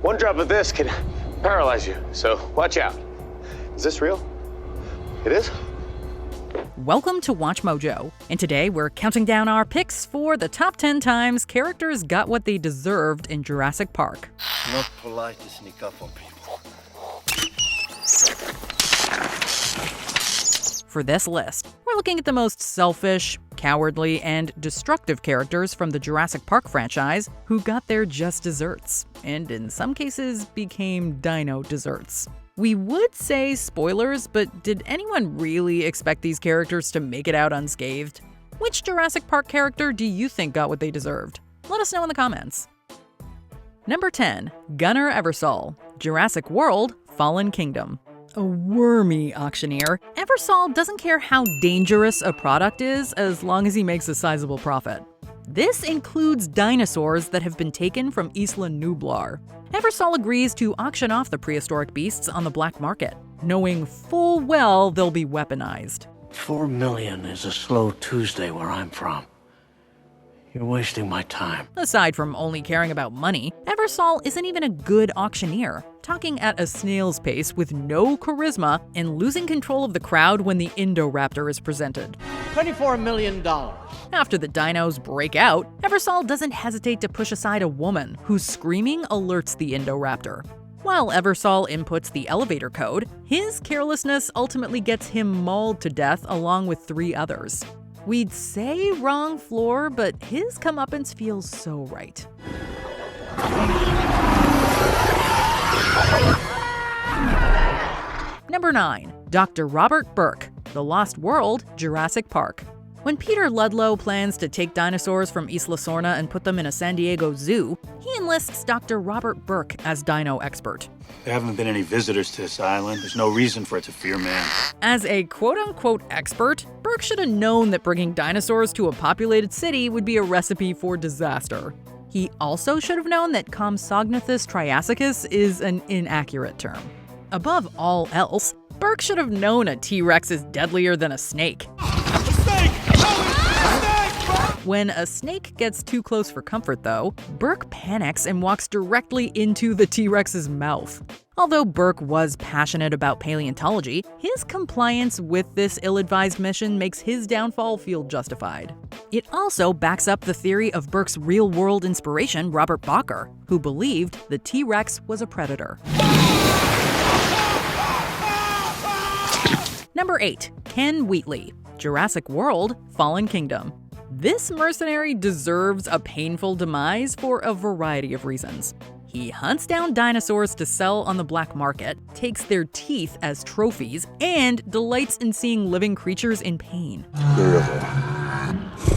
One drop of this can paralyze you, so watch out. Is this real? It is? Welcome to Watch Mojo, and today we're counting down our picks for the top 10 times characters got what they deserved in Jurassic Park. Not polite to sneak up on people. For this list, we're looking at the most selfish, cowardly, and destructive characters from the Jurassic Park franchise who got their just desserts, and in some cases became dino desserts. We would say spoilers, but did anyone really expect these characters to make it out unscathed? Which Jurassic Park character do you think got what they deserved? Let us know in the comments. Number 10. Gunnar Eversole, Jurassic World, Fallen Kingdom. A wormy auctioneer, Eversole doesn't care how dangerous a product is as long as he makes a sizable profit. This includes dinosaurs that have been taken from Isla Nublar. Eversole agrees to auction off the prehistoric beasts on the black market, knowing full well they'll be weaponized. $4 million is a slow Tuesday where I'm from. You're wasting my time. Aside from only caring about money, Eversole isn't even a good auctioneer, talking at a snail's pace with no charisma and losing control of the crowd when the Indoraptor is presented. $24 million. After the dinos break out, Eversole doesn't hesitate to push aside a woman whose screaming alerts the Indoraptor. While Eversole inputs the elevator code, his carelessness ultimately gets him mauled to death along with 3 others. We'd say wrong floor, but his comeuppance feels so right. Number 9. Dr. Robert Burke, The Lost World, Jurassic Park. When Peter Ludlow plans to take dinosaurs from Isla Sorna and put them in a San Diego zoo, he enlists Dr. Robert Burke as dino expert. There haven't been any visitors to this island. There's no reason for it to fear man. As a quote-unquote expert, Burke should have known that bringing dinosaurs to a populated city would be a recipe for disaster. He also should have known that Compsognathus triassicus is an inaccurate term. Above all else, Burke should have known a T-Rex is deadlier than a snake. When a snake gets too close for comfort, though, Burke panics and walks directly into the T-Rex's mouth. Although Burke was passionate about paleontology, his compliance with this ill-advised mission makes his downfall feel justified. It also backs up the theory of Burke's real-world inspiration, Robert Bacher, who believed the T-Rex was a predator. Number 8. Ken Wheatley, Jurassic World, Fallen Kingdom. This mercenary deserves a painful demise for a variety of reasons. He hunts down dinosaurs to sell on the black market, takes their teeth as trophies, and delights in seeing living creatures in pain. Beautiful.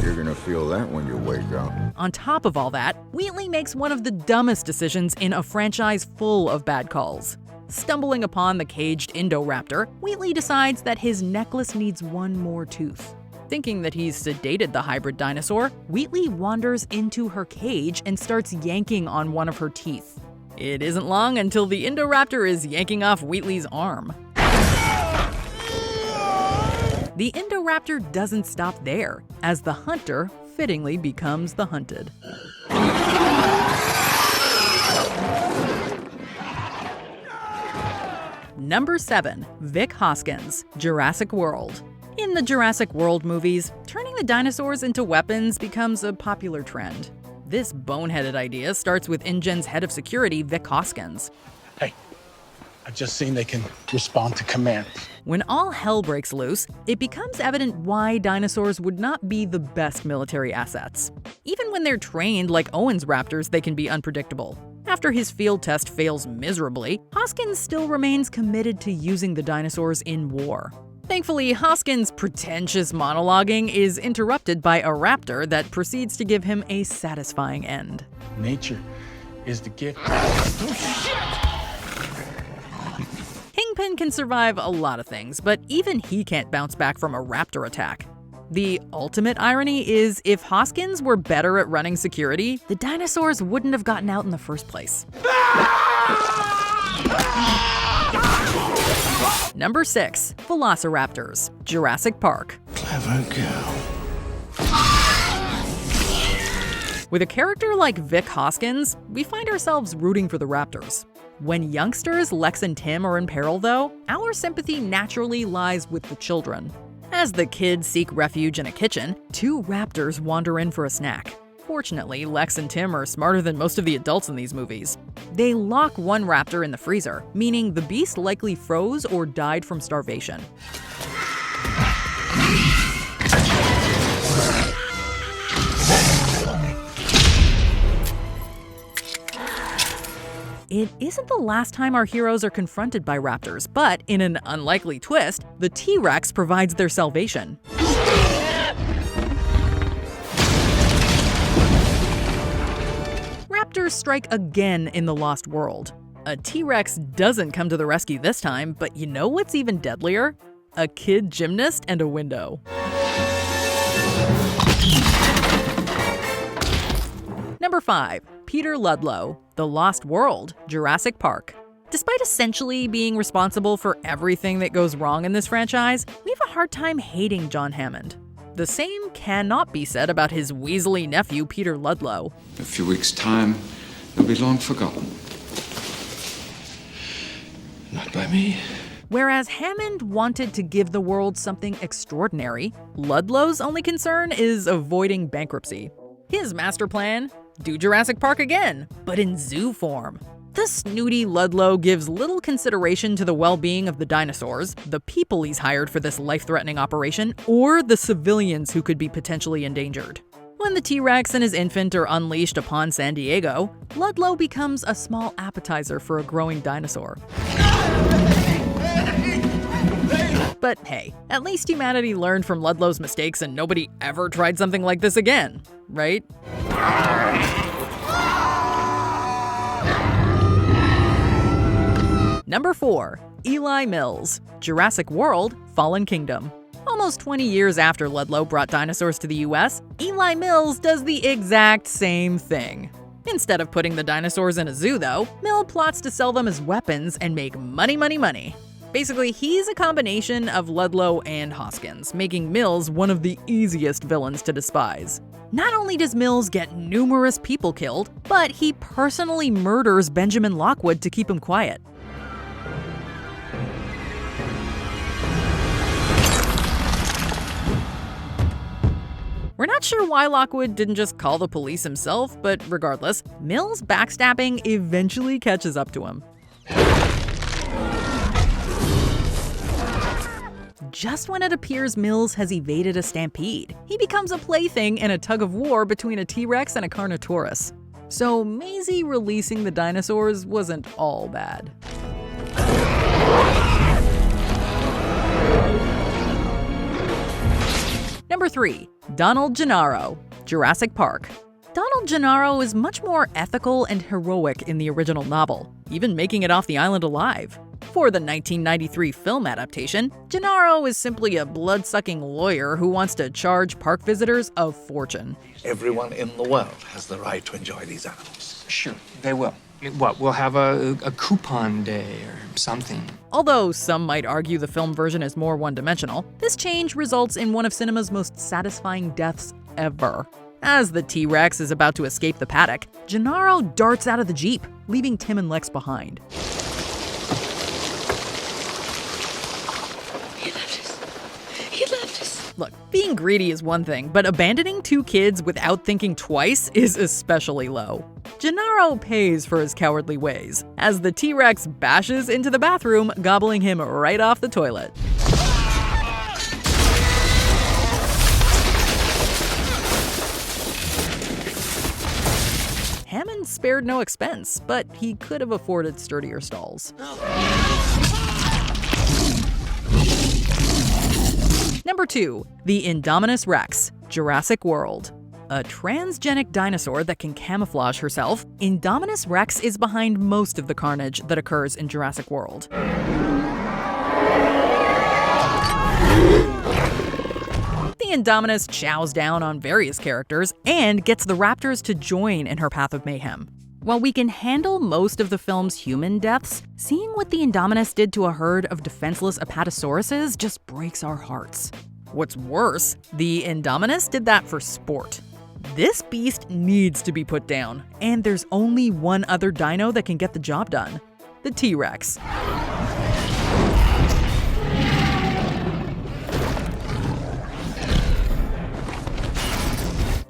You're gonna feel that when you wake up. On top of all that, Wheatley makes one of the dumbest decisions in a franchise full of bad calls. Stumbling upon the caged Indoraptor, Wheatley decides that his necklace needs one more tooth. Thinking that he's sedated the hybrid dinosaur, Wheatley wanders into her cage and starts yanking on one of her teeth. It isn't long until the Indoraptor is yanking off Wheatley's arm. The Indoraptor doesn't stop there, as the hunter fittingly becomes the hunted. Number 7. Vic Hoskins, Jurassic World. In the Jurassic World movies, turning the dinosaurs into weapons becomes a popular trend. This boneheaded idea starts with InGen's head of security, Vic Hoskins. Hey, I've just seen they can respond to commands. When all hell breaks loose, it becomes evident why dinosaurs would not be the best military assets. Even when they're trained like Owen's raptors, they can be unpredictable. After his field test fails miserably, Hoskins still remains committed to using the dinosaurs in war. Thankfully, Hoskins' pretentious monologuing is interrupted by a raptor that proceeds to give him a satisfying end. Nature is the gift. Kingpin can survive a lot of things, but even he can't bounce back from a raptor attack. The ultimate irony is if Hoskins were better at running security, the dinosaurs wouldn't have gotten out in the first place. Number 6. Velociraptors, Jurassic Park. Clever girl. With a character like Vic Hoskins, we find ourselves rooting for the raptors. When youngsters Lex and Tim are in peril, though, our sympathy naturally lies with the children. As the kids seek refuge in a kitchen, two raptors wander in for a snack. Fortunately, Lex and Tim are smarter than most of the adults in these movies. They lock one raptor in the freezer, meaning the beast likely froze or died from starvation. It isn't the last time our heroes are confronted by raptors, but in an unlikely twist, the T-Rex provides their salvation. Raptors strike again in The Lost World. A T-Rex doesn't come to the rescue this time, but you know what's even deadlier? A kid gymnast and a window. Number 5. Peter Ludlow, The Lost World, Jurassic Park. Despite essentially being responsible for everything that goes wrong in this franchise, we have a hard time hating John Hammond. The same cannot be said about his weaselly nephew, Peter Ludlow. In a few weeks' time, they'll be long forgotten. Not by me. Whereas Hammond wanted to give the world something extraordinary, Ludlow's only concern is avoiding bankruptcy. His master plan? Do Jurassic Park again, but in zoo form. The snooty Ludlow gives little consideration to the well-being of the dinosaurs, the people he's hired for this life-threatening operation, or the civilians who could be potentially endangered. When the T-Rex and his infant are unleashed upon San Diego, Ludlow becomes a small appetizer for a growing dinosaur. But hey, at least humanity learned from Ludlow's mistakes and nobody ever tried something like this again, right? Number 4. Eli Mills, Jurassic World, Fallen Kingdom. Almost 20 years after Ludlow brought dinosaurs to the US, Eli Mills does the exact same thing. Instead of putting the dinosaurs in a zoo, though, Mill plots to sell them as weapons and make money, money, money. Basically, he's a combination of Ludlow and Hoskins, making Mills one of the easiest villains to despise. Not only does Mills get numerous people killed, but he personally murders Benjamin Lockwood to keep him quiet. We're not sure why Lockwood didn't just call the police himself, but regardless, Mills' backstabbing eventually catches up to him. Just when it appears Mills has evaded a stampede, he becomes a plaything in a tug-of-war between a T-Rex and a Carnotaurus. So Maisie releasing the dinosaurs wasn't all bad. Number 3. Donald Gennaro, Jurassic Park. Donald Gennaro is much more ethical and heroic in the original novel, even making it off the island alive. For the 1993 film adaptation, Gennaro is simply a blood-sucking lawyer who wants to charge park visitors a fortune. Everyone in the world has the right to enjoy these animals. Sure, they will. What, we'll have a coupon day or something? Although some might argue the film version is more one-dimensional, this change results in one of cinema's most satisfying deaths ever. As the T-Rex is about to escape the paddock, Gennaro darts out of the Jeep, leaving Tim and Lex behind. He left us. Look, being greedy is one thing, but abandoning two kids without thinking twice is especially low. Gennaro pays for his cowardly ways, as the T-Rex bashes into the bathroom, gobbling him right off the toilet. Hammond spared no expense, but he could have afforded sturdier stalls. Number 2. The Indominus Rex, Jurassic World. A transgenic dinosaur that can camouflage herself, Indominus Rex is behind most of the carnage that occurs in Jurassic World. The Indominus chows down on various characters and gets the raptors to join in her path of mayhem. While we can handle most of the film's human deaths, seeing what the Indominus did to a herd of defenseless apatosauruses just breaks our hearts. What's worse, the Indominus did that for sport. This beast needs to be put down, and there's only one other dino that can get the job done: the T-Rex.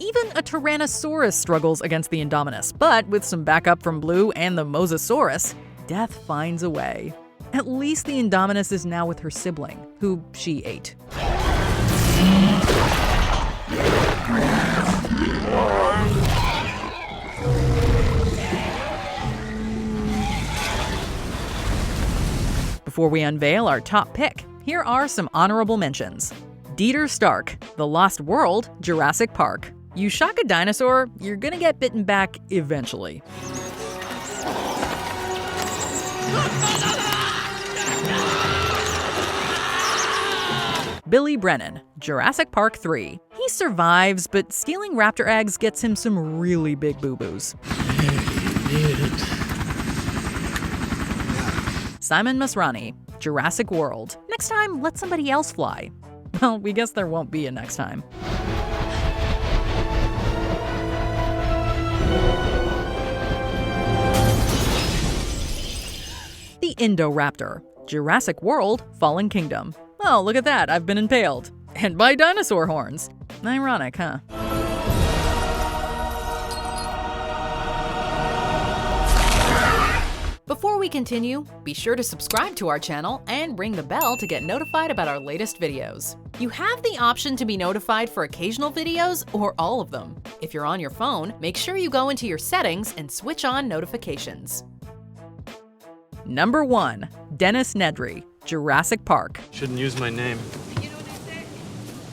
Even a Tyrannosaurus struggles against the Indominus, but with some backup from Blue and the Mosasaurus, death finds a way. At least the Indominus is now with her sibling, who she ate. Before we unveil our top pick, here are some honorable mentions. Dieter Stark, The Lost World, Jurassic Park. You shock a dinosaur, you're gonna get bitten back eventually. Billy Brennan, Jurassic Park 3. He survives, but stealing raptor eggs gets him some really big boo-boos. Simon Masrani, Jurassic World. Next time, let somebody else fly. Well, we guess there won't be a next time. The Indoraptor, Jurassic World, Fallen Kingdom. Oh, look at that, I've been impaled. And by dinosaur horns. Ironic, huh? Before we continue, be sure to subscribe to our channel and ring the bell to get notified about our latest videos. You have the option to be notified for occasional videos or all of them. If you're on your phone, make sure you go into your settings and switch on notifications. Number 1. Dennis Nedry, Jurassic Park. Shouldn't use my name.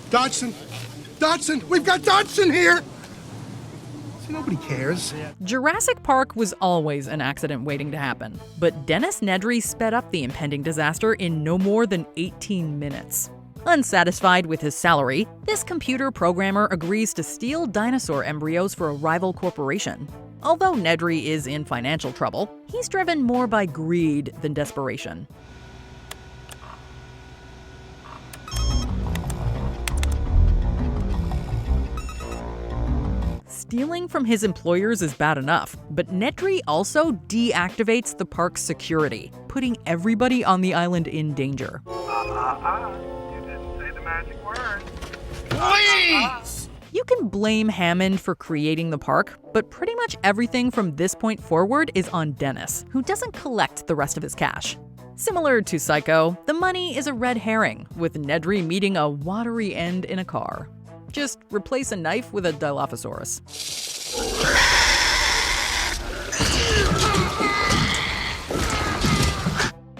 Dodson! Dodson! We've got Dodson here! See, nobody cares. Jurassic Park was always an accident waiting to happen, but Dennis Nedry sped up the impending disaster in no more than 18 minutes. Unsatisfied with his salary, this computer programmer agrees to steal dinosaur embryos for a rival corporation. Although Nedry is in financial trouble, he's driven more by greed than desperation. Stealing from his employers is bad enough, but Nedry also deactivates the park's security, putting everybody on the island in danger. You didn't say the magic word. Please! You can blame Hammond for creating the park, but pretty much everything from this point forward is on Dennis, who doesn't collect the rest of his cash. Similar to Psycho, the money is a red herring, with Nedry meeting a watery end in a car. Just replace a knife with a Dilophosaurus.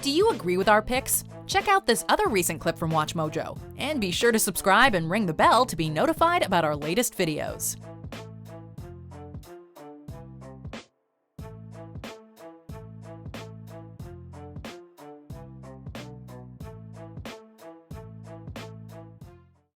Do you agree with our picks? Check out this other recent clip from WatchMojo, and be sure to subscribe and ring the bell to be notified about our latest videos.